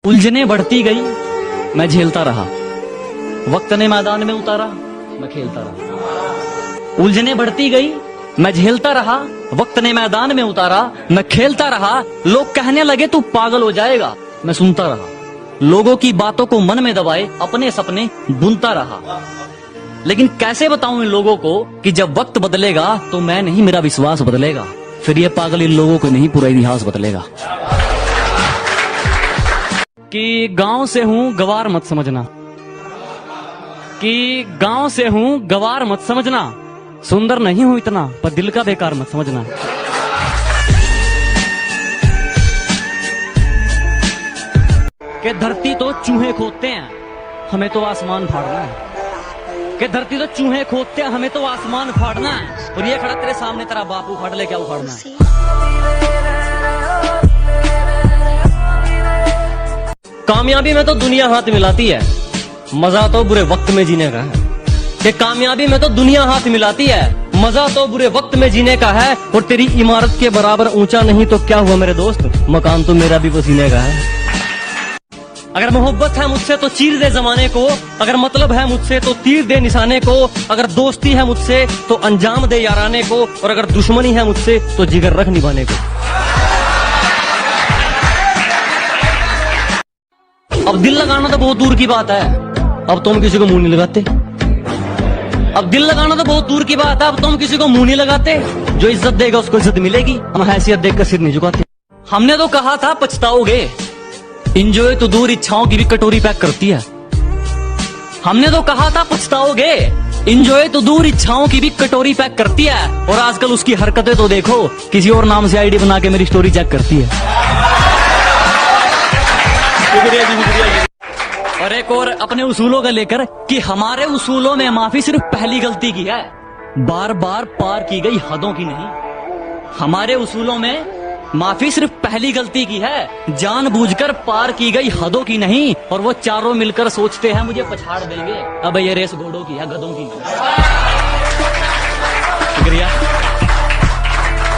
उलझने बढ़ती गई, मैं झेलता रहा। वक्त ने मैदान में उतारा, मैं खेलता रहा। उलझने बढ़ती गई, मैं झेलता रहा। वक्त ने मैदान में उतारा, मैं खेलता रहा। लोग कहने लगे तू पागल हो जाएगा, मैं सुनता रहा। लोगों की बातों को मन में दबाए अपने सपने बुनता रहा। लेकिन कैसे बताऊं इन लोगों को कि जब वक्त बदलेगा तो मैं नहीं, मेरा विश्वास बदलेगा। फिर ये पागल इन लोगों को नहीं, पूरा इतिहास बदलेगा। कि गांव से हूं गवार मत समझना, कि गांव से हूं गवार मत समझना। सुंदर नहीं हूं इतना, पर दिल का बेकार मत समझना। कि धरती तो चूहे खोदते हैं, हमें तो आसमान फाड़ना है। कि धरती तो चूहे खोदते हैं, हमें तो आसमान फाड़ना है। और ये खड़ा तेरे सामने तेरा बाप उखाड़ ले, क्या उखाड़ना है? कामयाबी में तो दुनिया हाथ मिलाती है, मजा तो बुरे वक्त में जीने का है। कि कामयाबी में तो दुनिया हाथ मिलाती है, मजा तो बुरे वक्त में जीने का है। और तेरी इमारत के बराबर ऊंचा नहीं तो क्या हुआ मेरे दोस्त, मकान तो मेरा भी पसीने का है। अगर मोहब्बत है मुझसे तो चीर दे जमाने को, अगर मतलब है मुझसे तो तीर दे निशाने को। अगर दोस्ती है मुझसे तो अंजाम दे याराने को, और अगर दुश्मनी है मुझसे तो जिगर रख निभाने को। अब दिल लगाना तो बहुत दूर की बात है, अब तुम किसी को मुंह नहीं लगाते। अब दिल लगाना तो बहुत दूर की बात है, अब तुम किसी को मुंह नहीं लगाते। जो इज्जत देगा उसको इज्जत मिलेगी, हम हैसियत देखकर सिर नहीं झुकाते। हमने तो कहा था पछताओगे, इंजॉय तो दूर इच्छाओं की भी कटोरी पैक करती है। हमने तो कहा था पछताओगे, इंजॉय तो दूर इच्छाओं की भी कटोरी पैक करती है। और आजकल उसकी हरकतें तो देखो, किसी और नाम से आईडी बना के मेरी स्टोरी चेक करती है। और एक और अपने उसूलों का लेकर कि हमारे उसूलों में माफी सिर्फ पहली गलती की है, बार बार पार की गई हदों की नहीं। हमारे उसूलों में माफी सिर्फ पहली गलती की है, जानबूझकर पार की गई हदों की नहीं। और वो चारों मिलकर सोचते हैं मुझे पछाड़ देंगे, अब ये रेस घोड़ों की है, गधों की। शुक्रिया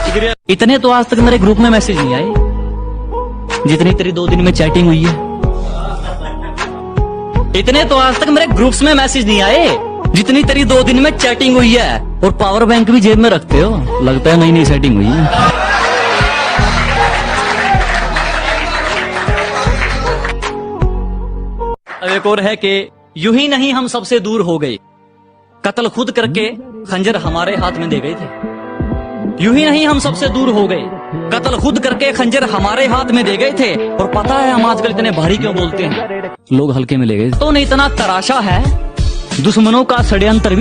शुक्रिया। इतने तो आज तक मेरे ग्रुप में मैसेज नहीं आए जितनी तेरी 2 दिन में चैटिंग हुई है। इतने तो आज तक मेरे ग्रुप्स में मैसेज नहीं आए जितनी तेरी 2 दिन में चैटिंग हुई है। और पावर बैंक भी जेब में रखते हो, लगता है नई नई सेटिंग हुई है। अब एक और है कि यूं ही नहीं हम सबसे दूर हो गए, कत्ल खुद करके खंजर हमारे हाथ में दे गए थे। यूं ही नहीं हम सबसे दूर हो गए, कत्ल खुद करके खंजर हमारे हाथ में दे गए थे। और पता है हम आजकल इतने भारी क्यों बोलते हैं, लोग हल्के में ले गए। तो नहीं इतना तराशा है दुश्मनों का षड्यंत्र भी